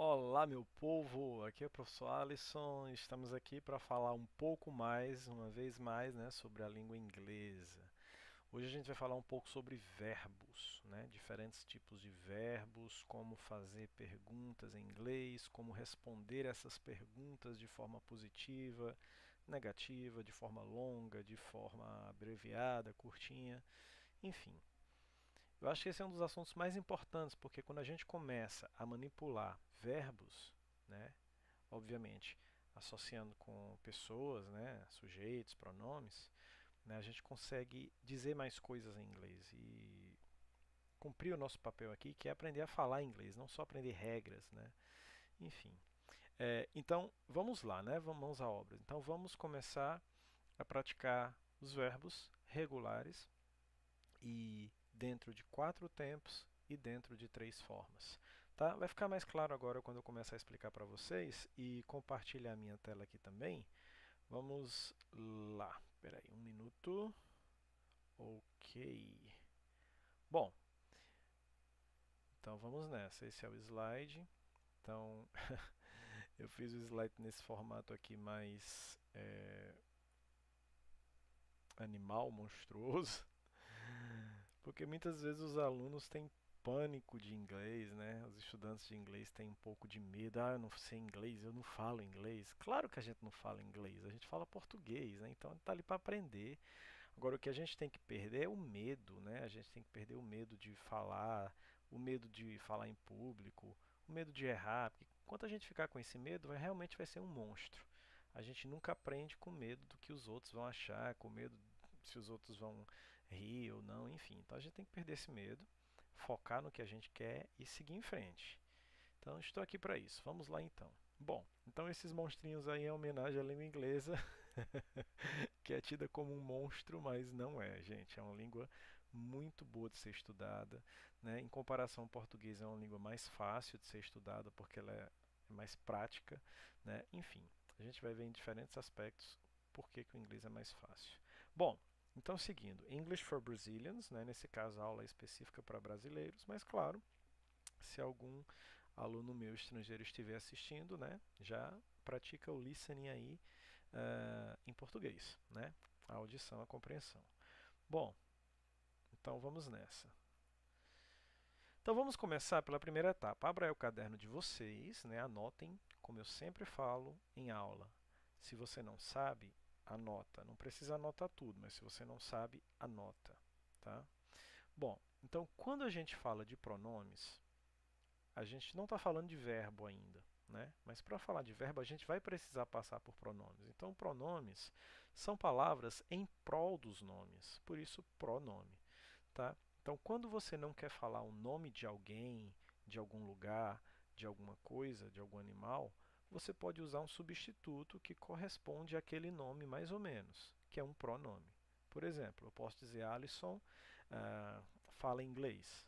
Olá, meu povo! Aqui é o professor Alisson. Estamos aqui para falar um pouco mais, uma vez mais, né, sobre a língua inglesa. Hoje a gente vai falar um pouco sobre verbos, né, diferentes tipos de verbos, como fazer perguntas em inglês, como responder essas perguntas de forma positiva, negativa, de forma longa, de forma abreviada, curtinha, enfim. Eu acho que esse é um dos assuntos mais importantes, porque quando a gente começa a manipular verbos, né, obviamente associando com pessoas, né, sujeitos, pronomes, né, a gente consegue dizer mais coisas em inglês e cumprir o nosso papel aqui, que é aprender a falar inglês, não só aprender regras, né? Enfim. Então, vamos lá, né? Vamos à obra. Então, vamos começar a praticar os verbos regulares e dentro de 4 tempos e dentro de 3 formas. Tá? Vai ficar mais claro agora quando eu começar a explicar para vocês e compartilhar a minha tela aqui também. Vamos lá. Espera aí, um minuto. Ok. Bom, então vamos nessa. Esse é o slide. Então, eu fiz o slide nesse formato aqui mais animal, monstruoso, porque muitas vezes os alunos têm pânico de inglês, né? Os estudantes de inglês têm um pouco de medo. Ah, eu não sei inglês, eu não falo inglês. Claro que a gente não fala inglês, a gente fala português, né? Então está ali para aprender. Agora o que a gente tem que perder é o medo, né? A gente tem que perder o medo de falar, o medo de falar em público, o medo de errar, porque enquanto a gente ficar com esse medo, realmente vai ser um monstro. A gente nunca aprende com medo do que os outros vão achar, com medo se os outros vão rir ou não, enfim. Então a gente tem que perder esse medo, focar no que a gente quer e seguir em frente. Então estou aqui para isso. Vamos lá então. Bom, então esses monstrinhos aí em homenagem à língua inglesa, que é tida como um monstro, mas não é, gente. É uma língua muito boa de ser estudada, né? Em comparação ao português, é uma língua mais fácil de ser estudada porque ela é mais prática, né? Enfim, a gente vai ver em diferentes aspectos por que o inglês é mais fácil. Bom, então seguindo, English for Brazilians, né? Nesse caso a aula é específica para brasileiros, mas claro, se algum aluno meu estrangeiro estiver assistindo, né, já pratica o listening aí em português, né? A audição, a compreensão. Bom, então vamos nessa. Então vamos começar pela primeira etapa. Abra aí o caderno de vocês, né? Anotem, como eu sempre falo em aula. Se você não sabe, anota. Não precisa anotar tudo, mas se você não sabe, anota, tá? Bom, então quando a gente fala de pronomes, a gente não está falando de verbo ainda, né? Mas para falar de verbo, a gente vai precisar passar por pronomes. Então, pronomes são palavras em prol dos nomes, por isso, pronome. Tá? Então, quando você não quer falar o nome de alguém, de algum lugar, de alguma coisa, de algum animal, você pode usar um substituto que corresponde àquele nome mais ou menos, que é um pronome. Por exemplo, eu posso dizer Alisson fala inglês.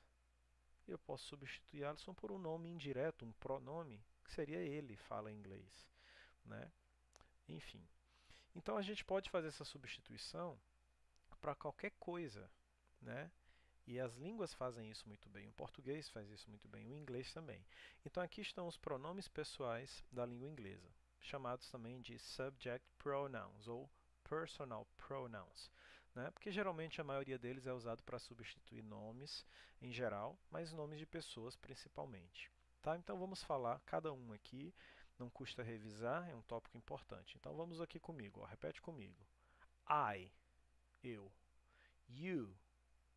Eu posso substituir Alisson por um nome indireto, um pronome, que seria ele fala inglês, né? Enfim. Então a gente pode fazer essa substituição para qualquer coisa, né? E as línguas fazem isso muito bem. O português faz isso muito bem, o inglês também. Então aqui estão os pronomes pessoais da língua inglesa, chamados também de subject pronouns ou personal pronouns, né? Porque geralmente a maioria deles é usado para substituir nomes em geral, mas nomes de pessoas principalmente. Tá? Então vamos falar cada um aqui, não custa revisar, é um tópico importante. Então vamos aqui comigo, ó, repete comigo. I, eu. You,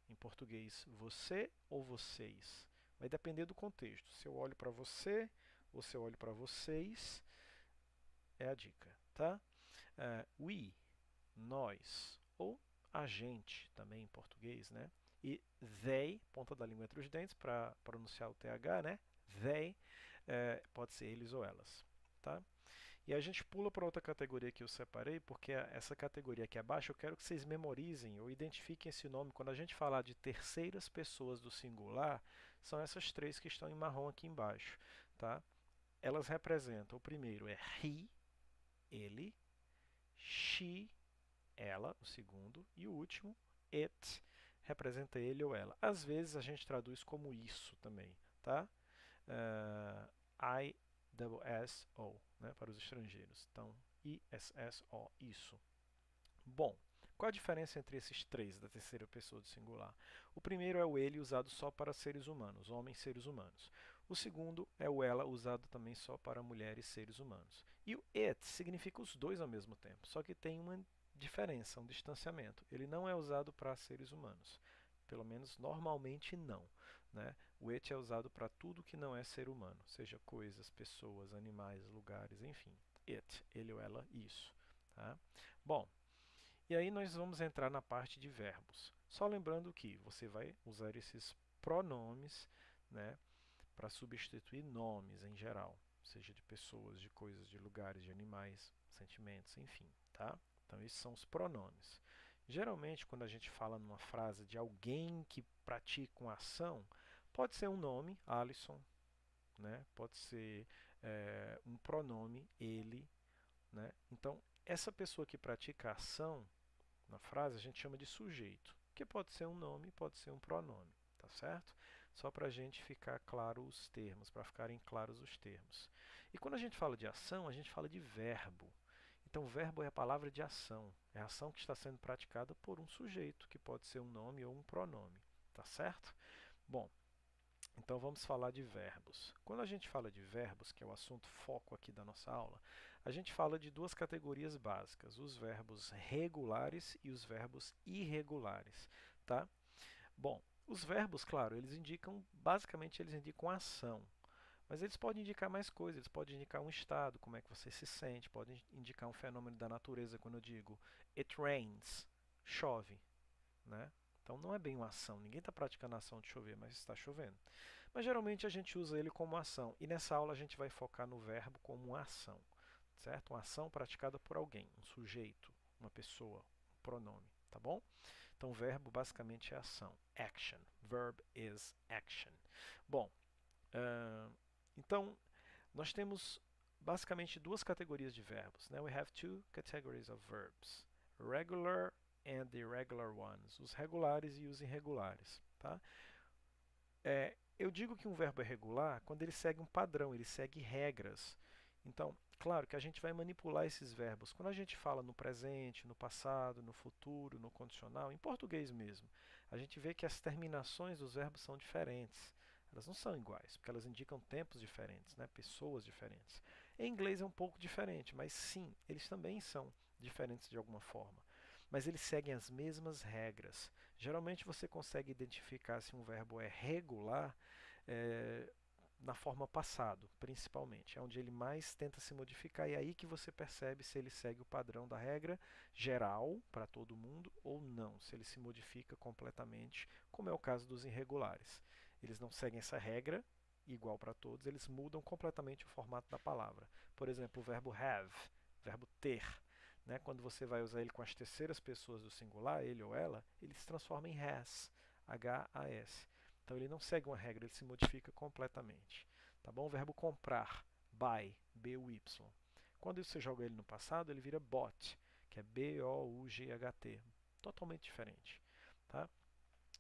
em português, você ou vocês. Vai depender do contexto. Se eu olho para você ou se eu olho para vocês, é a dica, tá? We, nós, ou a gente, também em português, né? E they, ponta da língua entre os dentes, para pronunciar o TH, né? They, pode ser eles ou elas, tá? E a gente pula para outra categoria que eu separei, porque essa categoria aqui abaixo eu quero que vocês memorizem ou identifiquem esse nome. Quando a gente falar de terceiras pessoas do singular, são essas três que estão em marrom aqui embaixo. Tá? Elas representam, o primeiro é he, ele, she, ela, o segundo, e o último, it, representa ele ou ela. Às vezes a gente traduz como isso também. Tá? I double S-O, né, para os estrangeiros. Então, I-S-S-O, isso. Bom, qual a diferença entre esses três da terceira pessoa do singular? O primeiro é o ele usado só para seres humanos, homens seres humanos. O segundo é o ela usado também só para mulheres seres humanos. E o it significa os dois ao mesmo tempo, só que tem uma diferença, um distanciamento. Ele não é usado para seres humanos. Pelo menos normalmente não. Né? O it é usado para tudo que não é ser humano, seja coisas, pessoas, animais, lugares, enfim. It, ele ou ela, isso. Tá? Bom, e aí nós vamos entrar na parte de verbos. Só lembrando que você vai usar esses pronomes, né, para substituir nomes em geral, seja de pessoas, de coisas, de lugares, de animais, sentimentos, enfim, tá? Então esses são os pronomes. Geralmente, quando a gente fala numa frase de alguém que pratica uma ação, pode ser um nome, Alisson, né? Pode ser um pronome, ele, né? Então, essa pessoa que pratica a ação na frase a gente chama de sujeito, que pode ser um nome, pode ser um pronome, tá certo? Só para a gente ficar claro os termos, para ficarem claros os termos. E quando a gente fala de ação, a gente fala de verbo. Então, verbo é a palavra de ação, é a ação que está sendo praticada por um sujeito, que pode ser um nome ou um pronome, tá certo? Bom, então vamos falar de verbos. Quando a gente fala de verbos, que é o assunto foco aqui da nossa aula, a gente fala de duas categorias básicas, os verbos regulares e os verbos irregulares, tá? Bom, os verbos, claro, eles indicam, basicamente eles indicam ação, mas eles podem indicar mais coisas, eles podem indicar um estado, como é que você se sente, podem indicar um fenômeno da natureza, quando eu digo it rains, chove, né? Então não é bem uma ação, ninguém está praticando a ação de chover, mas está chovendo. Mas geralmente a gente usa ele como ação, e nessa aula a gente vai focar no verbo como uma ação, certo? Uma ação praticada por alguém, um sujeito, uma pessoa, um pronome, tá bom? Então o verbo basicamente é ação, action, verb is action. Bom, então nós temos basicamente duas categorias de verbos, né? We have two categories of verbs, regular and irregular ones, os regulares e os irregulares, tá? Eu digo que um verbo é regular quando ele segue um padrão, ele segue regras. Então, claro que a gente vai manipular esses verbos. Quando a gente fala no presente, no passado, no futuro, no condicional, em português mesmo, a gente vê que as terminações dos verbos são diferentes. Elas não são iguais, porque elas indicam tempos diferentes, né? Pessoas diferentes. Em inglês é um pouco diferente, mas sim, eles também são diferentes de alguma forma. Mas eles seguem as mesmas regras. Geralmente você consegue identificar se um verbo é regular na forma passado, principalmente. É onde ele mais tenta se modificar e é aí que você percebe se ele segue o padrão da regra geral para todo mundo ou não, se ele se modifica completamente, como é o caso dos irregulares. Eles não seguem essa regra igual para todos, eles mudam completamente o formato da palavra. Por exemplo, o verbo have, verbo ter. Né? Quando você vai usar ele com as terceiras pessoas do singular, ele ou ela, ele se transforma em has, H-A-S. Então ele não segue uma regra, ele se modifica completamente. Tá bom? O verbo comprar, buy, B-U-Y. Quando você joga ele no passado, ele vira bought, que é B-O-U-G-H-T. Totalmente diferente. Tá?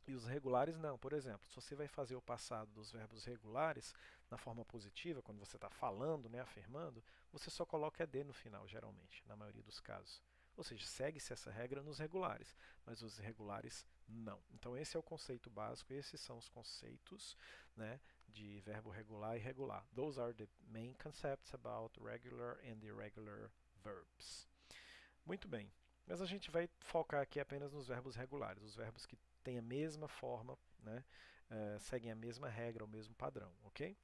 E os regulares não. Por exemplo, se você vai fazer o passado dos verbos regulares na forma positiva, quando você está falando, né, afirmando, você só coloca ED no final, geralmente, na maioria dos casos. Ou seja, segue-se essa regra nos regulares, mas os irregulares não. Então esse é o conceito básico, esses são os conceitos, né, de verbo regular e irregular. Those are the main concepts about regular and irregular verbs. Muito bem. Mas a gente vai focar aqui apenas nos verbos regulares, os verbos que têm a mesma forma, né, seguem a mesma regra, o mesmo padrão, ok?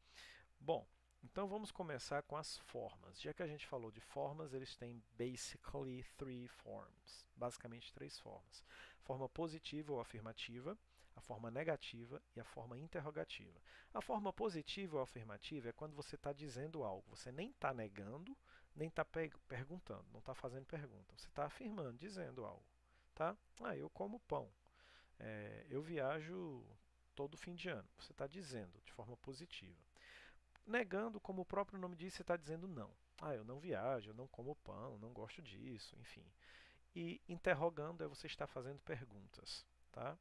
Bom, então vamos começar com as formas. Já que a gente falou de formas, eles têm basically three forms, basicamente três formas. Forma positiva ou afirmativa, a forma negativa e a forma interrogativa. A forma positiva ou afirmativa é quando você está dizendo algo, você nem está negando, nem está perguntando, não está fazendo pergunta, você está afirmando, dizendo algo. Tá? Eu como pão, eu viajo todo fim de ano, você está dizendo de forma positiva. Negando, como o próprio nome diz, você está dizendo não. Eu não viajo, eu não como pão, não gosto disso, enfim. E interrogando é você estar fazendo perguntas, tá?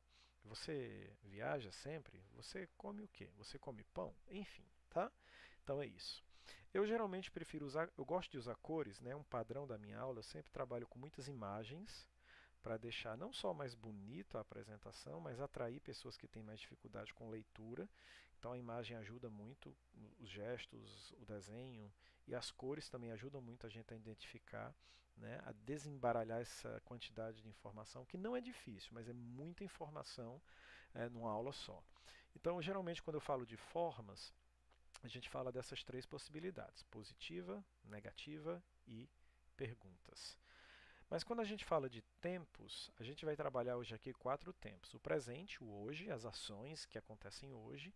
Você viaja sempre? Você come o quê? Você come pão? Enfim, tá? Então é isso. Eu geralmente prefiro usar, eu gosto de usar cores, né? Um padrão da minha aula, eu sempre trabalho com muitas imagens para deixar não só mais bonito a apresentação, mas atrair pessoas que têm mais dificuldade com leitura. Então a imagem ajuda muito, os gestos, o desenho e as cores também ajudam muito a gente a identificar, né, a desembaralhar essa quantidade de informação, que não é difícil, mas é muita informação numa aula só. Então, geralmente, quando eu falo de formas, a gente fala dessas três possibilidades: positiva, negativa e perguntas. Mas quando a gente fala de tempos, a gente vai trabalhar hoje aqui quatro tempos: o presente, o hoje, as ações que acontecem hoje,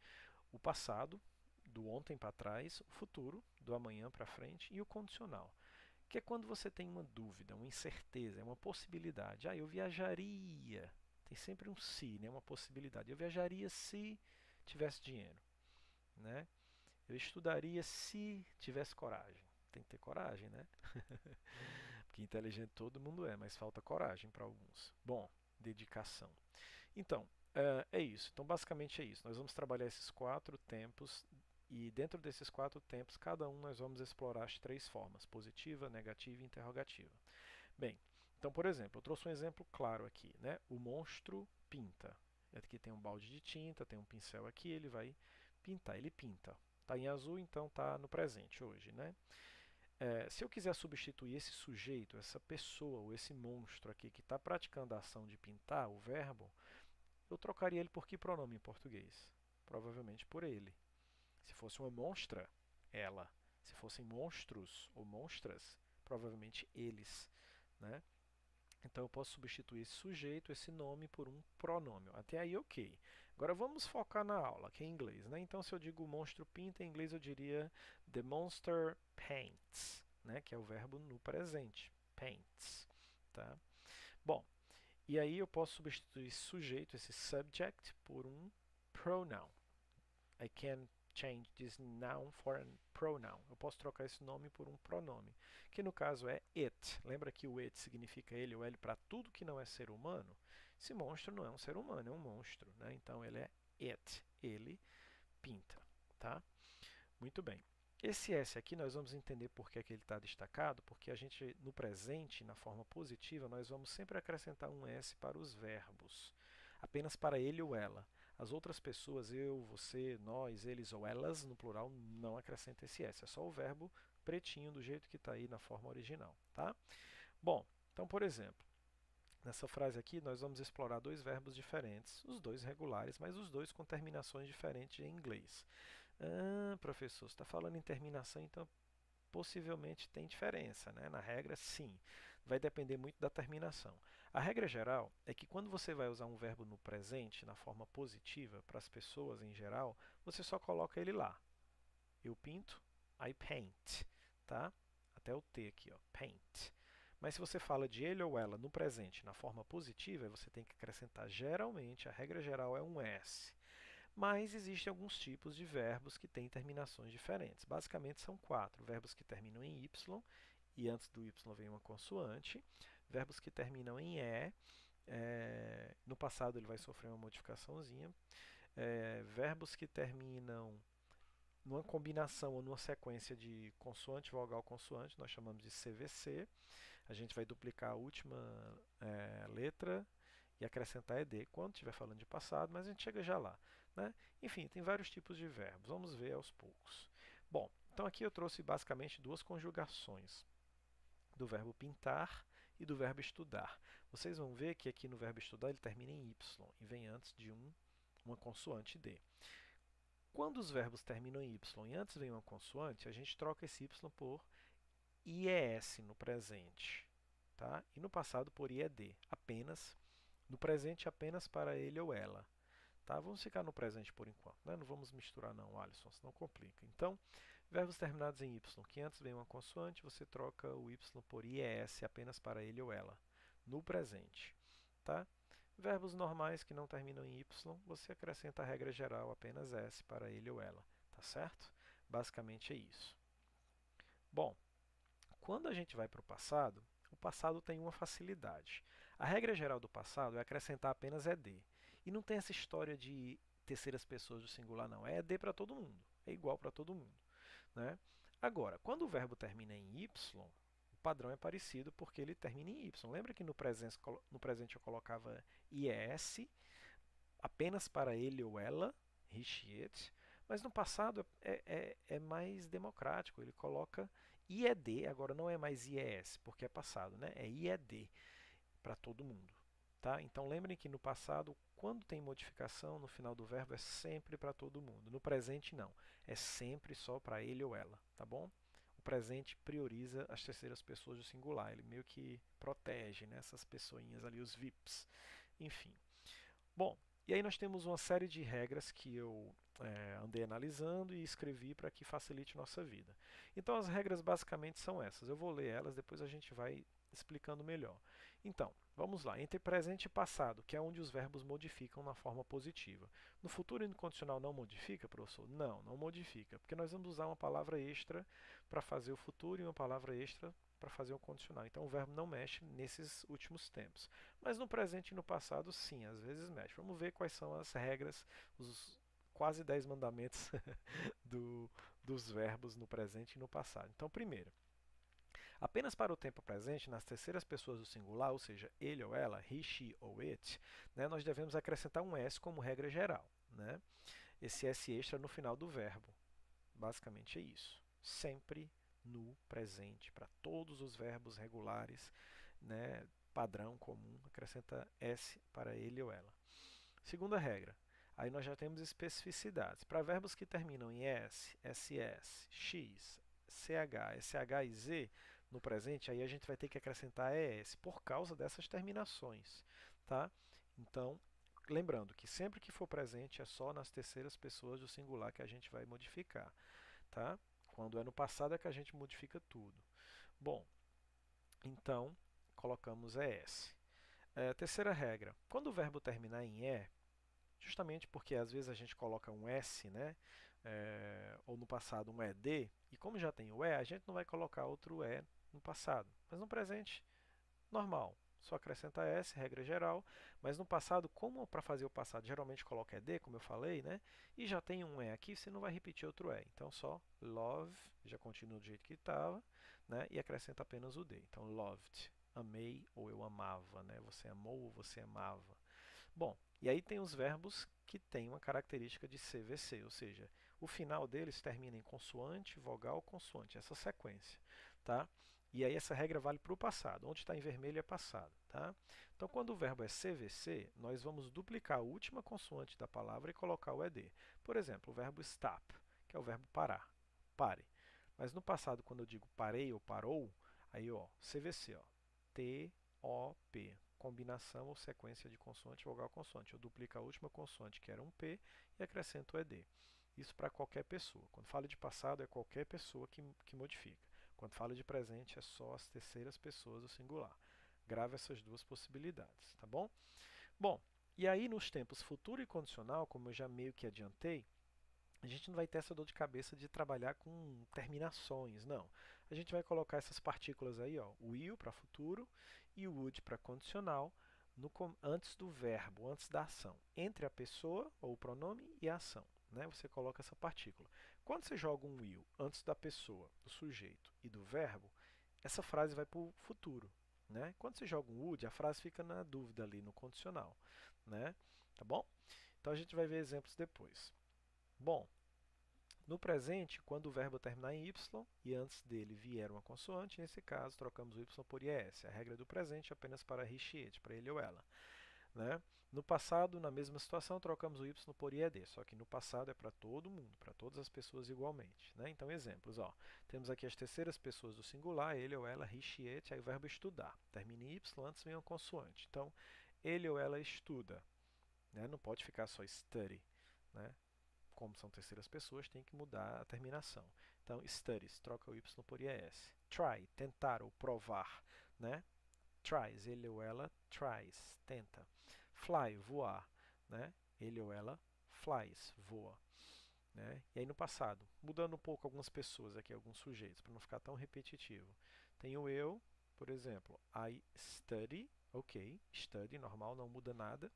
o passado, do ontem para trás, o futuro, do amanhã para frente, e o condicional, que é quando você tem uma dúvida, uma incerteza, é uma possibilidade. Ah, eu viajaria. Tem sempre um se, né? Uma possibilidade. Eu viajaria se tivesse dinheiro, né? Eu estudaria se tivesse coragem. Tem que ter coragem, né? Porque inteligente todo mundo é, mas falta coragem para alguns. Bom, dedicação. Então, é isso. Então, basicamente é isso. Nós vamos trabalhar esses quatro tempos e dentro desses quatro tempos, cada um nós vamos explorar as três formas: positiva, negativa e interrogativa. Bem, então, por exemplo, eu trouxe um exemplo claro aqui, né? O monstro pinta. Aqui tem um balde de tinta, tem um pincel aqui, ele vai pintar. Ele pinta. Está em azul, então está no presente hoje, né? Se eu quiser substituir esse sujeito, essa pessoa ou esse monstro aqui que está praticando a ação de pintar, o verbo, eu trocaria ele por que pronome em português? Provavelmente por ele. Se fosse uma monstra, ela. Se fossem monstros ou monstras, provavelmente eles, né? Então eu posso substituir esse sujeito, esse nome, por um pronome. Até aí, ok. Agora vamos focar na aula, que é em inglês, né? Então, se eu digo o monstro pinta, em inglês eu diria The monster paints, né? Que é o verbo no presente. Paints. Tá? Bom, e aí eu posso substituir esse sujeito, esse subject, por um pronoun. I can change this noun for a pronoun. Eu posso trocar esse nome por um pronome, que no caso é it. Lembra que o it significa ele ou ele para tudo que não é ser humano? Esse monstro não é um ser humano, é um monstro, né? Então ele é it, ele pinta, tá? Muito bem. Esse S aqui nós vamos entender por que é que ele está destacado, porque a gente, no presente, na forma positiva, nós vamos sempre acrescentar um S para os verbos, apenas para ele ou ela. As outras pessoas, eu, você, nós, eles ou elas, no plural, não acrescenta esse S. É só o verbo pretinho, do jeito que está aí na forma original, tá? Bom, então, por exemplo, nessa frase aqui nós vamos explorar dois verbos diferentes, os dois regulares, mas os dois com terminações diferentes em inglês. Ah, professor, você está falando em terminação, então possivelmente tem diferença, né? Na regra, sim. Vai depender muito da terminação. A regra geral é que quando você vai usar um verbo no presente, na forma positiva, para as pessoas em geral, você só coloca ele lá. Eu pinto, I paint, tá? Até o T aqui, ó, paint. Mas se você fala de ele ou ela no presente, na forma positiva, você tem que acrescentar geralmente, a regra geral é um S. Mas existem alguns tipos de verbos que têm terminações diferentes. Basicamente são quatro: verbos que terminam em Y e antes do Y vem uma consoante, verbos que terminam em no passado ele vai sofrer uma modificaçãozinha, verbos que terminam numa combinação ou numa sequência de consoante, vogal, consoante, nós chamamos de CVC. A gente vai duplicar a última letra e acrescentar ED quando estiver falando de passado, mas a gente chega já lá, né? Enfim, tem vários tipos de verbos, vamos ver aos poucos. Bom, então aqui eu trouxe basicamente duas conjugações do verbo pintar e do verbo estudar. Vocês vão ver que aqui no verbo estudar ele termina em Y e vem antes de uma consoante D. Quando os verbos terminam em Y e antes vem uma consoante, a gente troca esse Y por IES no presente, tá? E no passado por IED, apenas no presente apenas para ele ou ela. Tá? Vamos ficar no presente por enquanto, né? Não vamos misturar não, Alisson, senão complica. Então, verbos terminados em Y, que antes vem uma consoante, você troca o Y por IES apenas para ele ou ela, no presente. Tá? Verbos normais que não terminam em Y, você acrescenta a regra geral apenas S para ele ou ela. Tá certo? Basicamente é isso. Bom, quando a gente vai para o passado tem uma facilidade. A regra geral do passado é acrescentar apenas ED. E não tem essa história de terceiras pessoas do singular, não. É ED para todo mundo. É igual para todo mundo, né? Agora, quando o verbo termina em y, o padrão é parecido porque ele termina em y. Lembra que no presente eu colocava ies apenas para ele ou ela, he, she, it, mas no passado é mais democrático, ele coloca ied, agora não é mais ies, porque é passado, né? É ied para todo mundo. Tá? Então lembrem que no passado, quando tem modificação no final do verbo, é sempre para todo mundo. No presente, não. É sempre só para ele ou ela. Tá bom? O presente prioriza as terceiras pessoas do singular. Ele meio que protege, né, essas pessoinhas ali, os VIPs. Enfim. Bom, e aí nós temos uma série de regras que eu andei analisando e escrevi para que facilite nossa vida. Então as regras basicamente são essas. Eu vou ler elas, depois a gente vai explicando melhor. Então, vamos lá. Entre presente e passado, que é onde os verbos modificam na forma positiva. No futuro incondicional não modifica, professor? Não, não modifica, porque nós vamos usar uma palavra extra para fazer o futuro e uma palavra extra para fazer o condicional. Então o verbo não mexe nesses últimos tempos. Mas no presente e no passado, sim, às vezes mexe. Vamos ver quais são as regras, os quase 10 mandamentos dos verbos no presente e no passado. Então, primeiro, apenas para o tempo presente, nas terceiras pessoas do singular, ou seja, ele ou ela, he, she ou it, né, nós devemos acrescentar um S como regra geral. Né? Esse S extra no final do verbo. Basicamente é isso. Sempre no presente, para todos os verbos regulares, né, padrão comum, acrescenta S para ele ou ela. Segunda regra, aí nós já temos especificidades. Para verbos que terminam em S, SS, X, CH, SH e Z, no presente, aí a gente vai ter que acrescentar ES por causa dessas terminações. Tá? Então, lembrando que sempre que for presente é só nas terceiras pessoas do singular que a gente vai modificar. Tá? Quando é no passado é que a gente modifica tudo. Bom, então colocamos ES. Terceira regra, quando o verbo terminar em E, justamente porque às vezes a gente coloca um S, né? Ou no passado um ED, e como já tem o E, a gente não vai colocar outro E no passado. Mas no presente, normal. Só acrescenta S, regra geral, mas no passado, como para fazer o passado geralmente coloca ED, como eu falei, né? E já tem um E aqui, você não vai repetir outro E. Então só love, já continua do jeito que estava, né? E acrescenta apenas o D. Então loved, amei ou eu amava, né? Você amou ou você amava. Bom, e aí tem os verbos que têm uma característica de CVC, ou seja, o final deles termina em consoante, vogal, consoante, essa sequência. Tá? E aí essa regra vale para o passado. Onde está em vermelho é passado. Tá? Então, quando o verbo é CVC, nós vamos duplicar a última consoante da palavra e colocar o ED. Por exemplo, o verbo stop, que é o verbo parar. Pare. Mas no passado, quando eu digo parei ou parou, aí ó, CVC, ó, T-O-P. Combinação ou sequência de consoante, vogal, consoante. Eu duplico a última consoante, que era um P, e acrescento o ED. Isso para qualquer pessoa. Quando falo de passado, é qualquer pessoa que modifica. Quando falo de presente, é só as terceiras pessoas do singular. Grave essas duas possibilidades, tá bom? Bom, e aí nos tempos futuro e condicional, como eu já meio que adiantei, a gente não vai ter essa dor de cabeça de trabalhar com terminações, não. A gente vai colocar essas partículas aí, ó, o will para futuro e o would para condicional, antes do verbo, antes da ação, entre a pessoa ou o pronome e a ação. Né? Você coloca essa partícula. Quando você joga um will antes da pessoa, do sujeito e do verbo, essa frase vai para o futuro. Né? Quando você joga um would, a frase fica na dúvida ali no condicional. Né? Tá bom? Então a gente vai ver exemplos depois. Bom, no presente, quando o verbo terminar em y e antes dele vier uma consoante, nesse caso trocamos o y por IS. A regra do presente é apenas para he, she, it, para ele ou ela. Né? No passado, na mesma situação, trocamos o y por ied, só que no passado é para todo mundo, para todas as pessoas igualmente. Né? Então, exemplos. Ó. Temos aqui as terceiras pessoas do singular, ele ou ela, he, she, it, aí o verbo estudar. Termina em y, antes vem uma consoante. Então, ele ou ela estuda. Né? Não pode ficar só study. Né? Como são terceiras pessoas, tem que mudar a terminação. Então, studies, troca o y por ies. Try, tentar ou provar. Né? Tries, ele ou ela tries, tenta. Fly, voar. Né? Ele ou ela flies, voa. Né? E aí no passado, mudando um pouco algumas pessoas aqui, alguns sujeitos, para não ficar tão repetitivo. Tem o eu, por exemplo, I study, ok, study, normal, não muda nada.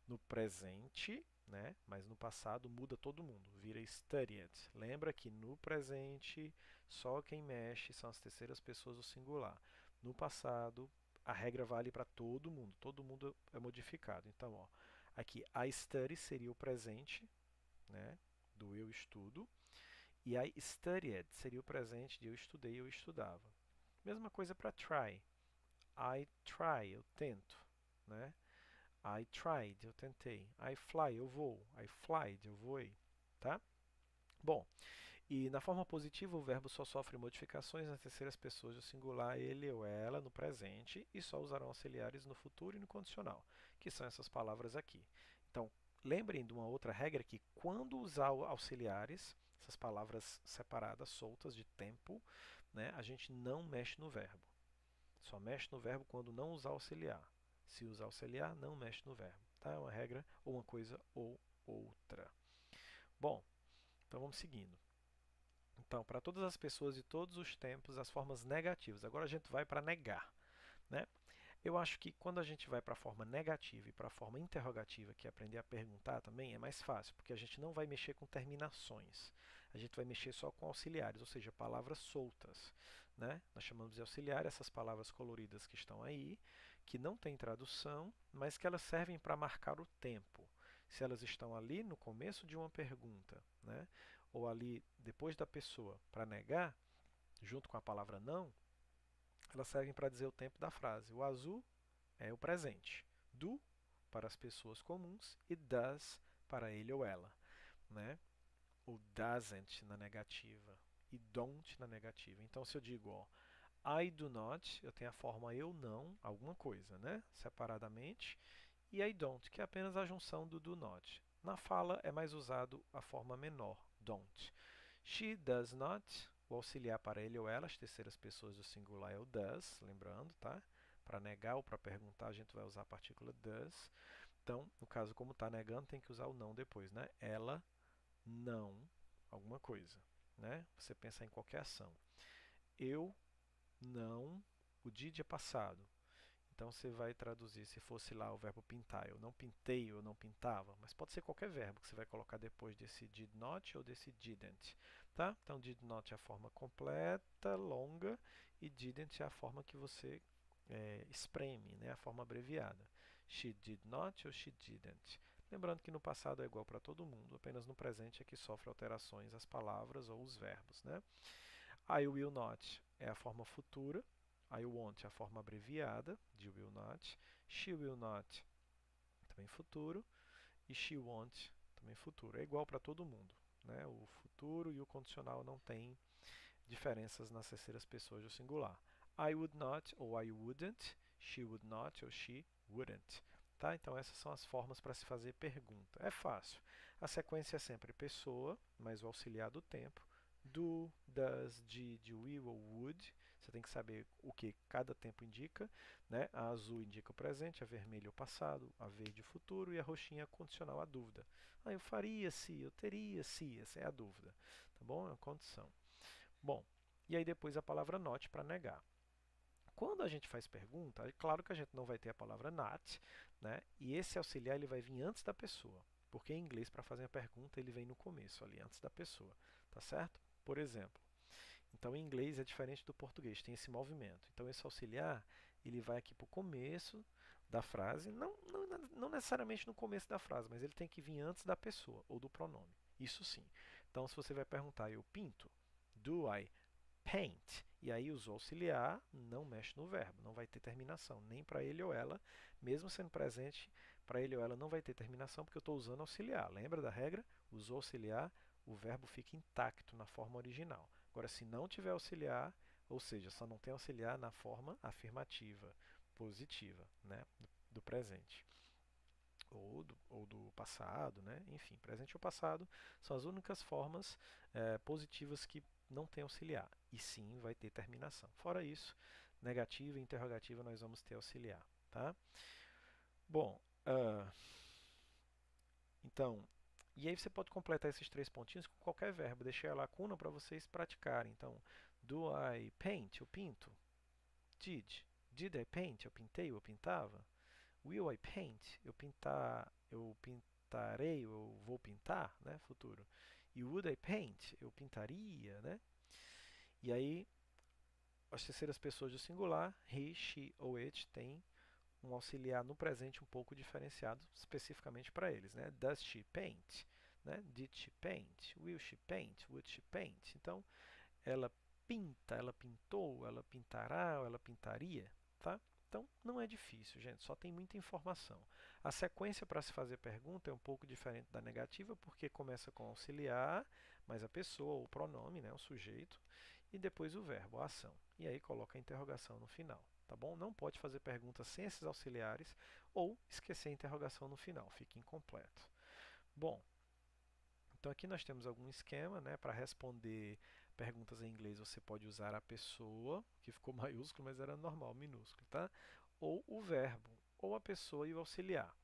no presente, né? Mas no passado muda todo mundo, vira studied. Lembra que no presente só quem mexe são as terceiras pessoas do singular. No passado, a regra vale para todo mundo é modificado. Então, ó, aqui I study seria o presente, né? Do eu estudo, e I studied seria o presente de eu estudei, eu estudava. Mesma coisa para try. I try, eu tento, né? I tried, eu tentei. I fly, eu vou. I flied, eu voei, tá? Bom, e na forma positiva o verbo só sofre modificações nas terceiras pessoas do singular ele ou ela no presente e só usarão auxiliares no futuro e no condicional, que são essas palavras aqui. Então, lembrem de uma outra regra que quando usar auxiliares, essas palavras separadas, soltas de tempo, né, a gente não mexe no verbo. Só mexe no verbo quando não usar auxiliar. Se usar auxiliar, não mexe no verbo. Tá? É uma regra ou uma coisa ou outra. Bom, então vamos seguindo. Então, para todas as pessoas de todos os tempos, as formas negativas. Agora a gente vai para negar, né? Eu acho que quando a gente vai para a forma negativa e para a forma interrogativa, que é aprender a perguntar também, é mais fácil, porque a gente não vai mexer com terminações. A gente vai mexer só com auxiliares, ou seja, palavras soltas, né? Nós chamamos de auxiliar essas palavras coloridas que estão aí, que não têm tradução, mas que elas servem para marcar o tempo. Se elas estão ali no começo de uma pergunta, né? Ou ali depois da pessoa para negar, junto com a palavra não, elas servem para dizer o tempo da frase. O azul é o presente. Do para as pessoas comuns e does para ele ou ela, né? O doesn't na negativa e don't na negativa. Então, se eu digo, ó, I do not, eu tenho a forma eu não, alguma coisa, né? Separadamente. E I don't, que é apenas a junção do do not. Na fala é mais usado a forma menor, don't. She does not, o auxiliar para ele ou ela, as terceiras pessoas do singular é o does, lembrando, tá? Para negar ou para perguntar, a gente vai usar a partícula does. Então, no caso, como está negando, tem que usar o não depois, né? Ela não alguma coisa, né? Você pensar em qualquer ação. Eu não, o did é passado. Então você vai traduzir, se fosse lá o verbo pintar, eu não pintei, eu não pintava, mas pode ser qualquer verbo que você vai colocar depois desse did not ou desse didn't, tá? Então did not é a forma completa, longa, e didn't é a forma que você espreme, né? A forma abreviada. She did not ou she didn't. Lembrando que no passado é igual para todo mundo, apenas no presente é que sofre alterações as palavras ou os verbos, né? I will not é a forma futura. I won't é a forma abreviada de will not. She will not, também futuro. E she won't, também futuro. É igual para todo mundo, né? O futuro e o condicional não tem diferenças nas terceiras pessoas do singular. I would not ou I wouldn't. She would not ou she wouldn't. Tá? Então essas são as formas para se fazer pergunta. É fácil. A sequência é sempre pessoa, mais o auxiliar do tempo. Do, does, did, will ou would. Você tem que saber o que cada tempo indica, né? A azul indica o presente, a vermelha o passado, a verde o futuro e a roxinha a condicional a dúvida. Ah, eu faria se, eu teria se, essa é a dúvida. Tá bom? É uma condição. Bom, e aí depois a palavra not para negar. Quando a gente faz pergunta, é claro que a gente não vai ter a palavra not, né? E esse auxiliar ele vai vir antes da pessoa, porque em inglês para fazer a pergunta ele vem no começo, ali antes da pessoa, tá certo? Por exemplo, então em inglês é diferente do português, tem esse movimento. Então esse auxiliar ele vai aqui para o começo da frase, não necessariamente no começo da frase, mas ele tem que vir antes da pessoa ou do pronome. Isso sim. Então se você vai perguntar, eu pinto, do I paint? E aí usou auxiliar, não mexe no verbo, não vai ter terminação, nem para ele ou ela, mesmo sendo presente, para ele ou ela não vai ter terminação porque eu estou usando auxiliar. Lembra da regra? Usou auxiliar, o verbo fica intacto na forma original. Agora, se não tiver auxiliar, ou seja, só não tem auxiliar na forma afirmativa, positiva, né, do presente. Ou do passado, né? Enfim, presente ou passado são as únicas formas positivas que não tem auxiliar, e sim vai ter terminação. Fora isso, negativa e interrogativa nós vamos ter auxiliar, tá? Bom, então, e aí você pode completar esses três pontinhos com qualquer verbo. Deixei a lacuna para vocês praticarem. Então, do I paint? Eu pinto. Did I paint? Eu pintei? Eu pintava? Will I paint? Eu pintarei, eu vou pintar, né? Futuro. E would I paint? Eu pintaria, né? E aí, as terceiras pessoas do singular, he, she ou it, tem um auxiliar no presente um pouco diferenciado, especificamente para eles, né? Does she paint? Né? Did she paint? Will she paint? Would she paint? Então, ela pinta, ela pintou, ela pintará, ou ela pintaria, tá? Então, não é difícil, gente, só tem muita informação. A sequência para se fazer pergunta é um pouco diferente da negativa, porque começa com auxiliar, mais a pessoa, o pronome, né, o sujeito, e depois o verbo, a ação. E aí coloca a interrogação no final, tá bom? Não pode fazer pergunta sem esses auxiliares ou esquecer a interrogação no final, fica incompleto. Bom, então aqui nós temos algum esquema, né? Para responder perguntas em inglês você pode usar a pessoa, que ficou maiúsculo, mas era normal, minúsculo, tá? Ou o verbo, ou a pessoa e o auxiliar.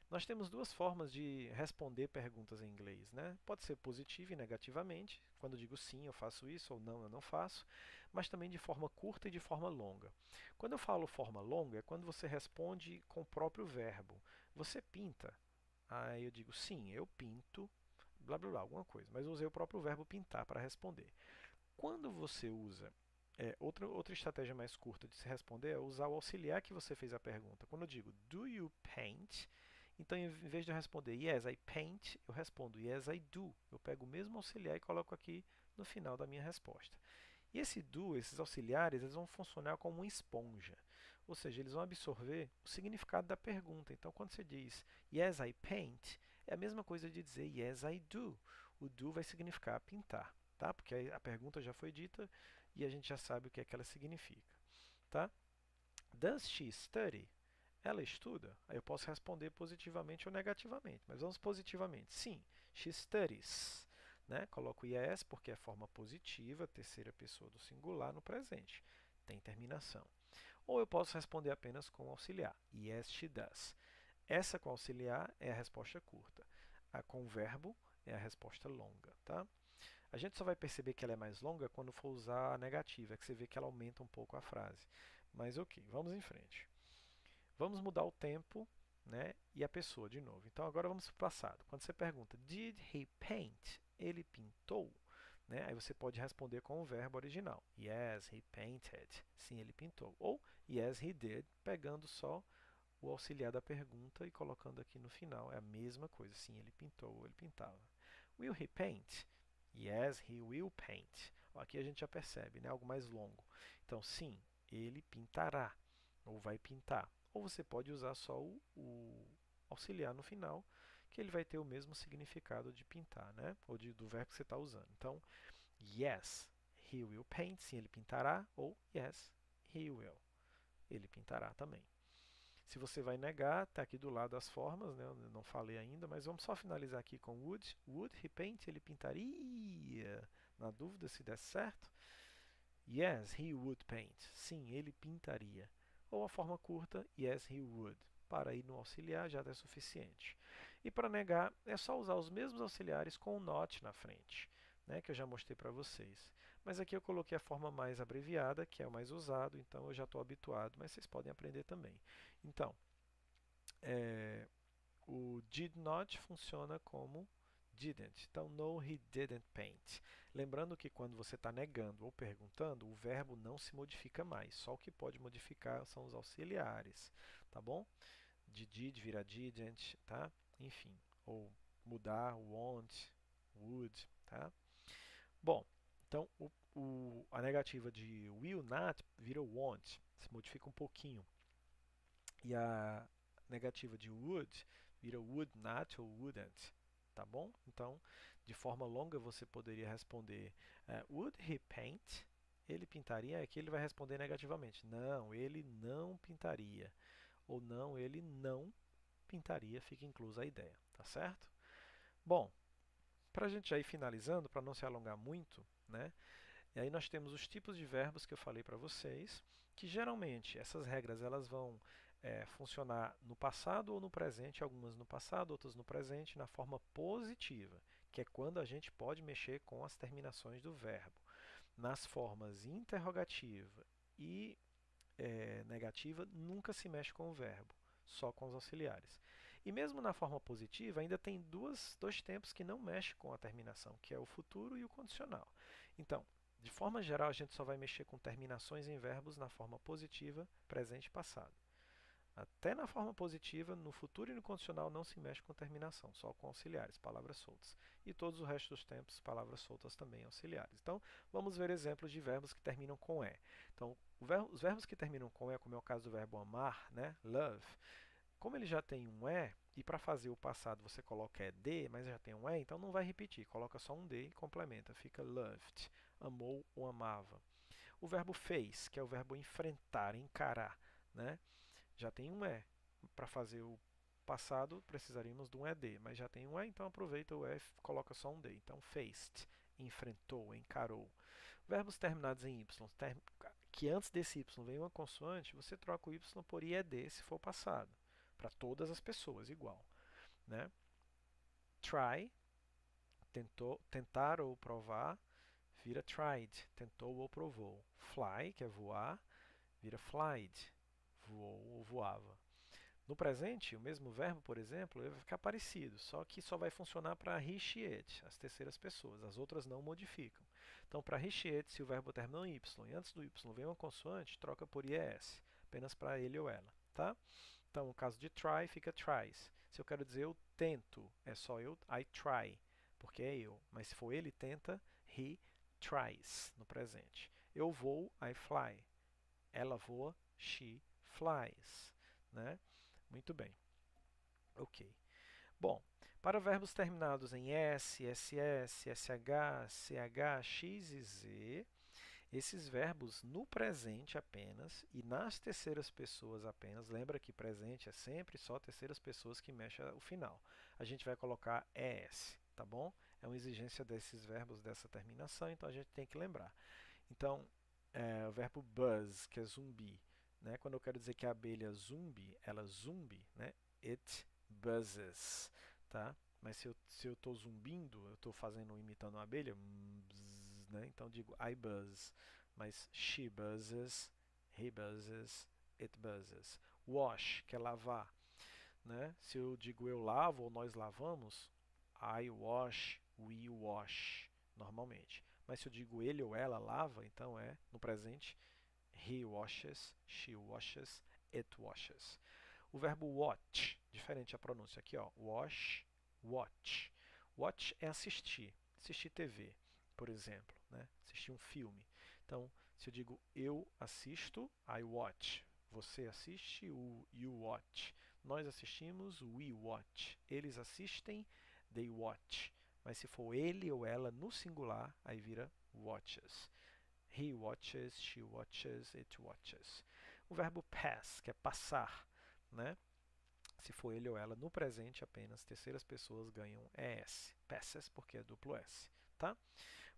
Nós temos duas formas de responder perguntas em inglês, né? Pode ser positivo e negativamente, quando eu digo sim, eu faço isso, ou não, eu não faço, mas também de forma curta e de forma longa. Quando eu falo forma longa, é quando você responde com o próprio verbo. Você pinta? Aí eu digo sim, eu pinto, blá blá blá, alguma coisa, mas eu usei o próprio verbo pintar para responder. Quando você usa outra estratégia mais curta de se responder é usar o auxiliar que você fez a pergunta. Quando eu digo do you paint, então em vez de eu responder yes, I paint, eu respondo yes, I do. Eu pego o mesmo auxiliar e coloco aqui no final da minha resposta. E esse do, esses auxiliares, eles vão funcionar como uma esponja. Ou seja, eles vão absorver o significado da pergunta. Então, quando você diz yes, I paint, é a mesma coisa de dizer yes, I do. O do vai significar pintar, tá? Porque a pergunta já foi dita e a gente já sabe o que é que ela significa, tá? Does she study? Ela estuda? Aí eu posso responder positivamente ou negativamente, mas vamos positivamente. Sim, she studies. Né? Coloco yes porque é forma positiva, terceira pessoa do singular no presente. Tem terminação. Ou eu posso responder apenas com auxiliar. Yes, she does. Essa com auxiliar é a resposta curta. A com verbo é a resposta longa. Tá? A gente só vai perceber que ela é mais longa quando for usar a negativa, que você vê que ela aumenta um pouco a frase. Mas ok, vamos em frente. Vamos mudar o tempo, né, e a pessoa de novo. Então agora vamos para o passado. Quando você pergunta, did he paint? Ele pintou? Né? Aí você pode responder com o verbo original. Yes, he painted. Sim, ele pintou. Ou yes, he did, pegando só o auxiliar da pergunta e colocando aqui no final. É a mesma coisa. Sim, ele pintou ou ele pintava. Will he paint? Yes, he will paint. Aqui a gente já percebe, né? Algo mais longo. Então, sim, ele pintará ou vai pintar. Ou você pode usar só o auxiliar no final, que ele vai ter o mesmo significado de pintar, né? Ou do verbo que você está usando. Então, yes, he will paint, sim, ele pintará, ou yes, he will, ele pintará também. Se você vai negar, está aqui do lado as formas, né? Eu não falei ainda, mas vamos só finalizar aqui com would. Would he paint? Ele pintaria. Na dúvida se der certo. Yes, he would paint. Sim, ele pintaria. Ou a forma curta, yes, he would. Para ir no auxiliar já é suficiente. E para negar, é só usar os mesmos auxiliares com o not na frente, né, que eu já mostrei para vocês. Mas aqui eu coloquei a forma mais abreviada, que é o mais usado, então eu já estou habituado, mas vocês podem aprender também. Então, o did not funciona como didn't. Então, no, he didn't paint. Lembrando que quando você está negando ou perguntando, o verbo não se modifica mais. Só o que pode modificar são os auxiliares, tá bom? De did vira didn't, tá? Enfim, ou mudar, won't, would, tá? Bom, então a negativa de will not vira won't, se modifica um pouquinho. E a negativa de would vira would not ou wouldn't, tá bom? Então, de forma longa você poderia responder would he paint? Ele pintaria? Aqui ele vai responder negativamente. Não, ele não pintaria. Ou não, ele não pintaria, fica inclusa a ideia, tá certo? Bom, para a gente já ir finalizando, para não se alongar muito, né? E aí nós temos os tipos de verbos que eu falei para vocês, que geralmente essas regras elas vão funcionar no passado ou no presente, algumas no passado, outras no presente, na forma positiva, que é quando a gente pode mexer com as terminações do verbo. Nas formas interrogativa e negativa, nunca se mexe com o verbo, só com os auxiliares. E mesmo na forma positiva, ainda tem dois tempos que não mexem com a terminação, que é o futuro e o condicional. Então, de forma geral, a gente só vai mexer com terminações em verbos na forma positiva, presente e passado. Até na forma positiva, no futuro e no condicional não se mexe com terminação, só com auxiliares, palavras soltas. E todos os restos dos tempos, palavras soltas também auxiliares. Então, vamos ver exemplos de verbos que terminam com E. Então, os verbos que terminam com E, como é o caso do verbo amar, né, love, como ele já tem um E, e para fazer o passado você coloca ED, mas já tem um E, então não vai repetir, coloca só um D e complementa, fica loved, amou ou amava. O verbo face, que é o verbo enfrentar, encarar, né? Já tem um E. Para fazer o passado, precisaríamos de um ED, mas já tem um E, então aproveita o E e coloca só um D. Então, faced, enfrentou, encarou. Verbos terminados em Y, que antes desse Y vem uma consoante, você troca o Y por IED se for passado, para todas as pessoas, igual. Né? Try, tentou, tentar ou provar, vira tried, tentou ou provou. Fly, que é voar, vira flied, voou ou voava. No presente, o mesmo verbo, por exemplo, vai ficar parecido, só que só vai funcionar para he, she, it, as terceiras pessoas. As outras não modificam. Então, para he, she, it, se o verbo terminar em y e antes do y vem uma consoante, troca por es, apenas para ele ou ela. Tá? Então, no caso de try, fica tries. Se eu quero dizer eu tento, é só eu, I try, porque é eu. Mas se for ele tenta, he tries, no presente. Eu vou, I fly. Ela voa, she flies. Né? Muito bem. Ok. Bom, para verbos terminados em S, SS, SH, CH, X e Z, esses verbos no presente apenas e nas terceiras pessoas apenas, lembra que presente é sempre só terceiras pessoas que mexem o final. A gente vai colocar ES, tá bom? É uma exigência desses verbos dessa terminação, então a gente tem que lembrar. Então, o verbo buzz, que é zumbi, né? Quando eu quero dizer que a abelha zumbi, ela zumbi, né? It buzzes, tá? Mas se eu estou zumbindo, eu estou imitando uma abelha, bzz, né? Então digo I buzz, mas she buzzes, he buzzes, it buzzes. Wash, que é lavar, né? Se eu digo eu lavo ou nós lavamos, I wash, we wash, normalmente. Mas se eu digo ele ou ela lava, então é no presente he washes, she washes, it washes. O verbo watch, diferente a pronúncia aqui, ó, wash, watch. Watch é assistir, assistir TV, por exemplo, né? Assistir um filme. Então, se eu digo eu assisto, I watch. Você assiste, you watch. Nós assistimos, we watch. Eles assistem, they watch. Mas se for ele ou ela no singular, aí vira watches. He watches, she watches, it watches. O verbo pass, que é passar, né? Se for ele ou ela no presente apenas, terceiras pessoas ganham ES. Passes, porque é duplo S, tá?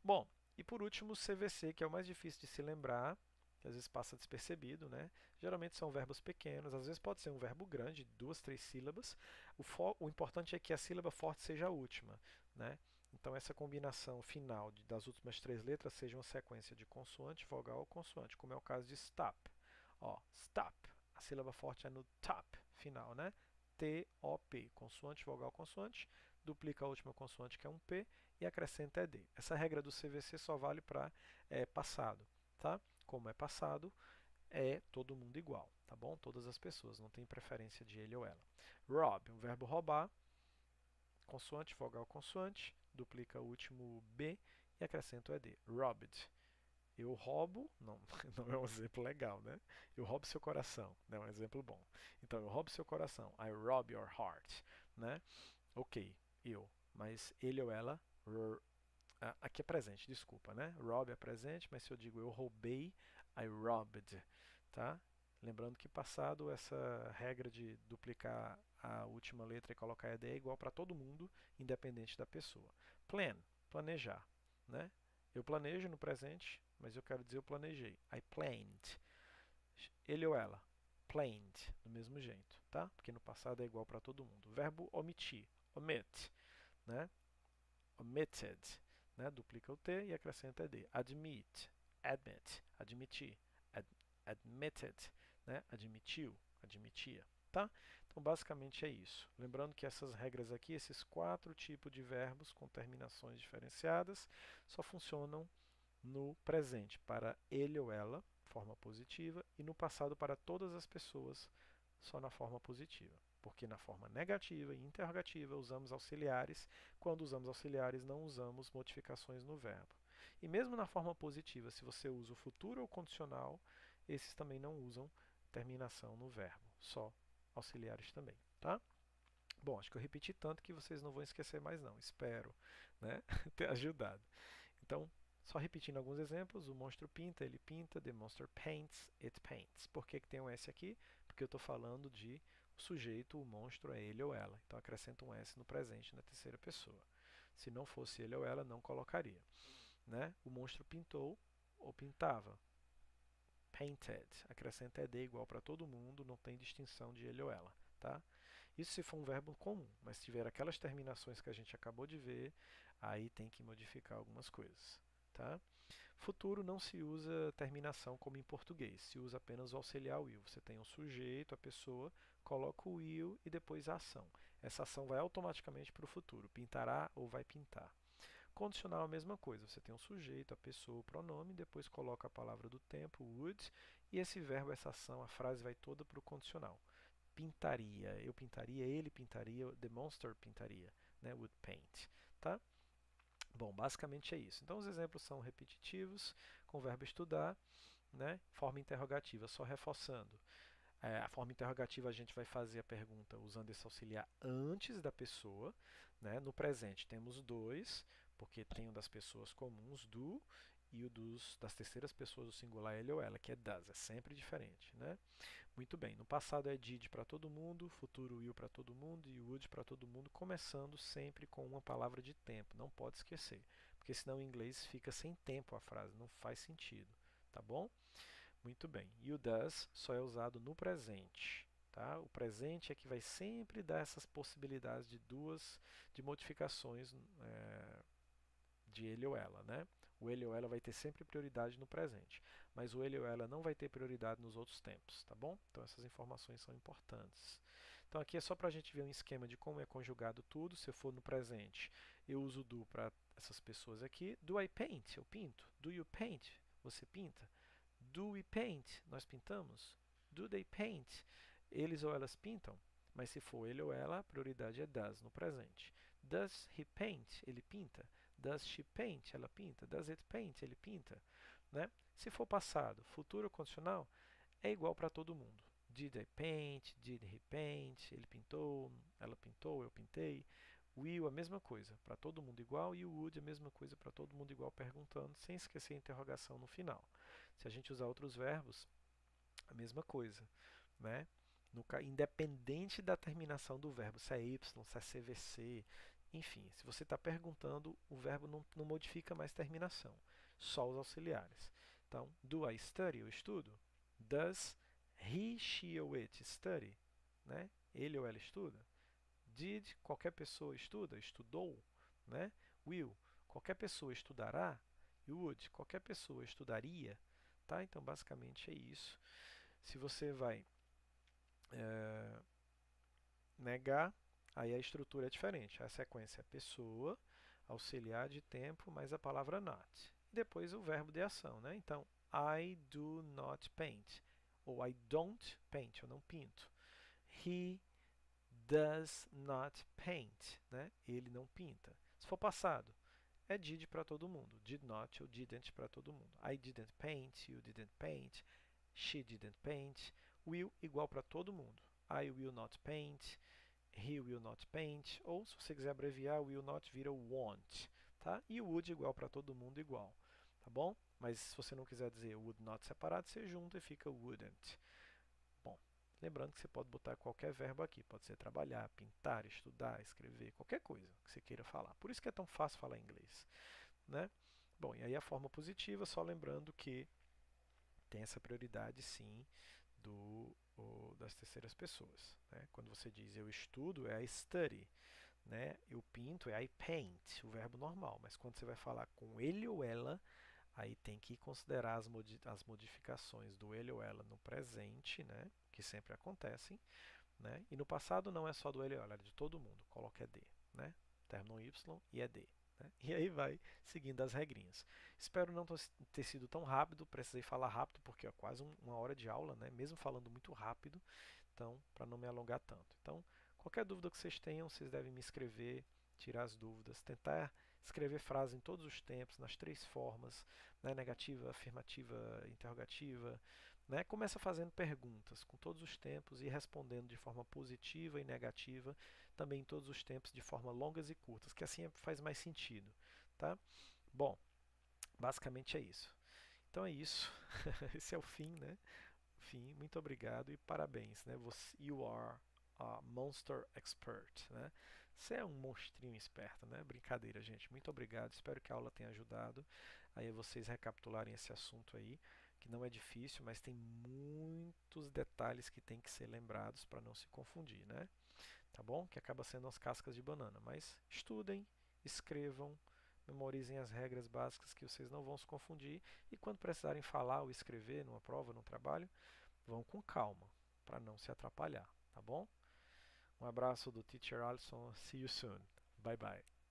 Bom, e por último o CVC, que é o mais difícil de se lembrar, que às vezes passa despercebido, né? Geralmente são verbos pequenos, às vezes pode ser um verbo grande, 2, 3 sílabas. O importante é que a sílaba forte seja a última, né? Então essa combinação final das últimas 3 letras seja uma sequência de consoante, vogal ou consoante, como é o caso de stop. Ó, stop. A sílaba forte é no top final, né? T-O-P, consoante, vogal, consoante, duplica a última consoante que é um P e acrescenta ED. Essa regra do CVC só vale para passado, tá? Como é passado, é todo mundo igual, tá bom? Todas as pessoas, não tem preferência de ele ou ela. Rob, o verbo roubar, consoante, vogal, consoante, duplica o último B e acrescenta o ED. Robbed. Eu roubo, não, não é um exemplo legal, né? Eu roubo seu coração, não é um exemplo bom. Então, eu roubo seu coração. I rob your heart, né? Ok, eu. Mas ele ou ela, aqui é presente, desculpa, né? Rob é presente, mas se eu digo eu roubei, I robbed, tá? Lembrando que passado essa regra de duplicar a última letra e colocar ED é igual para todo mundo, independente da pessoa. Plan, planejar, né? Eu planejo no presente, mas eu quero dizer eu planejei. I planned. Ele ou ela, planned, do mesmo jeito, tá? Porque no passado é igual para todo mundo. Verbo omitir, omit, né? Omitted, né? Duplica o T e acrescenta ED. Admit, admit, admitir. Admitted, né? Admitiu, admitia. tá? Então, basicamente é isso. Lembrando que essas regras aqui, esses 4 tipos de verbos com terminações diferenciadas, só funcionam no presente para ele ou ela, forma positiva, e no passado para todas as pessoas, só na forma positiva. Porque na forma negativa e interrogativa usamos auxiliares, quando usamos auxiliares não usamos modificações no verbo. E mesmo na forma positiva, se você usa o futuro ou condicional, esses também não usam terminação no verbo, só auxiliares também, tá? Bom, acho que eu repeti tanto que vocês não vão esquecer mais não, espero, né, ter ajudado. Então, só repetindo alguns exemplos, o monstro pinta, ele pinta, the monster paints, it paints. Por que que tem um S aqui? Porque eu estou falando de o sujeito, o monstro é ele ou ela. Então acrescenta um S no presente na terceira pessoa. Se não fosse ele ou ela, não colocaria. Né? O monstro pintou ou pintava. Painted. Acrescenta ed igual para todo mundo, não tem distinção de ele ou ela. Tá? Isso se for um verbo comum, mas se tiver aquelas terminações que a gente acabou de ver, aí tem que modificar algumas coisas. Tá? Futuro não se usa terminação como em português, se usa apenas o auxiliar will. Você tem um sujeito, a pessoa, coloca o will e depois a ação. Essa ação vai automaticamente para o futuro, pintará ou vai pintar. Condicional é a mesma coisa, você tem um sujeito, a pessoa, o pronome, depois coloca a palavra do tempo, would, e esse verbo, essa ação, a frase vai toda para o condicional. Pintaria, eu pintaria, ele pintaria, the monster pintaria, né? Would paint, tá? Bom, basicamente é isso. Então os exemplos são repetitivos, com o verbo estudar, né? Forma interrogativa, só reforçando. A forma interrogativa a gente vai fazer a pergunta usando esse auxiliar antes da pessoa, né? No presente temos dois, porque tem o das pessoas comuns, do, e o das terceiras pessoas, o singular ele ou ela, que é does, é sempre diferente, né? Muito bem, no passado é did para todo mundo, futuro will para todo mundo e would para todo mundo, começando sempre com uma palavra de tempo, não pode esquecer, porque senão em inglês fica sem tempo a frase, não faz sentido, tá bom? Muito bem, e o does só é usado no presente, tá? O presente é que vai sempre dar essas possibilidades de modificações de ele ou ela, né? O ele ou ela vai ter sempre prioridade no presente, mas o ele ou ela não vai ter prioridade nos outros tempos, tá bom? Então essas informações são importantes. Então aqui é só para a gente ver um esquema de como é conjugado tudo. Se eu for no presente, eu uso o do para essas pessoas aqui. Do I paint? Eu pinto. Do you paint? Você pinta. Do we paint? Nós pintamos. Do they paint? Eles ou elas pintam. Mas se for ele ou ela, a prioridade é does no presente. Does he paint? Ele pinta. Does she paint? Ela pinta. Does it paint? Ele pinta. Né? Se for passado, futuro condicional, é igual para todo mundo. Did I paint? Did he paint? Ele pintou, ela pintou, eu pintei. Will, a mesma coisa, para todo mundo igual. E o would, a mesma coisa, para todo mundo igual, perguntando, sem esquecer a interrogação no final. Se a gente usar outros verbos, a mesma coisa. Né? Independente da terminação do verbo, se é y, se é CVC, enfim, se você está perguntando, o verbo não modifica mais terminação, só os auxiliares. Então, do I study? Eu estudo. Does he, she ou it study? Né? Ele ou ela estuda. Did, qualquer pessoa estuda? Estudou. Né? Will, qualquer pessoa estudará. You would, qualquer pessoa estudaria. Tá? Então, basicamente é isso. Se você vai negar, aí a estrutura é diferente. A sequência é pessoa, auxiliar de tempo, mais a palavra not. Depois o verbo de ação, né? Então, I do not paint. Ou I don't paint, eu não pinto. He does not paint, né? Ele não pinta. Se for passado, é did para todo mundo. Did not ou didn't para todo mundo. I didn't paint, you didn't paint, she didn't paint. Will igual para todo mundo. I will not paint, he will not paint, ou se você quiser abreviar, will not vira won't, tá? E o would igual para todo mundo igual, tá bom? Mas se você não quiser dizer would not separado, você junta e fica wouldn't. Bom, lembrando que você pode botar qualquer verbo aqui, pode ser trabalhar, pintar, estudar, escrever, qualquer coisa que você queira falar. Por isso que é tão fácil falar inglês, né? Bom, e aí a forma positiva, só lembrando que tem essa prioridade sim das terceiras pessoas. Né? Quando você diz eu estudo, é I study. Né? Eu pinto, é I paint, o verbo normal. Mas quando você vai falar com ele ou ela, aí tem que considerar as modificações do ele ou ela no presente, né? Que sempre acontecem, né? E no passado não é só do ele e ela, é de todo mundo. Coloca ED, né? Termo Y e ED. Né? E aí vai seguindo as regrinhas. Espero não ter sido tão rápido, precisei falar rápido porque é quase uma hora de aula, né? Mesmo falando muito rápido, então para não me alongar tanto. Então, qualquer dúvida que vocês tenham, vocês devem me escrever, tirar as dúvidas, tentar escrever frases em todos os tempos, nas três formas, né? Negativa, afirmativa, interrogativa. Né? Começa fazendo perguntas com todos os tempos e respondendo de forma positiva e negativa, também em todos os tempos, de forma longas e curtas, que assim faz mais sentido. Tá? Bom, basicamente é isso. Então é isso. Esse é o fim, né? Fim. Muito obrigado e parabéns, né? You are a monster expert, né? Você é um monstrinho esperto, né? Brincadeira, gente. Muito obrigado. Espero que a aula tenha ajudado aí a vocês recapitularem esse assunto aí, que não é difícil, mas tem muitos detalhes que tem que ser lembrados para não se confundir, né? Tá bom? Que acaba sendo as cascas de banana. Mas estudem, escrevam, memorizem as regras básicas que vocês não vão se confundir e quando precisarem falar ou escrever numa prova, num trabalho, vão com calma, para não se atrapalhar, tá bom? Um abraço do Teacher Alisson. See you soon. Bye bye.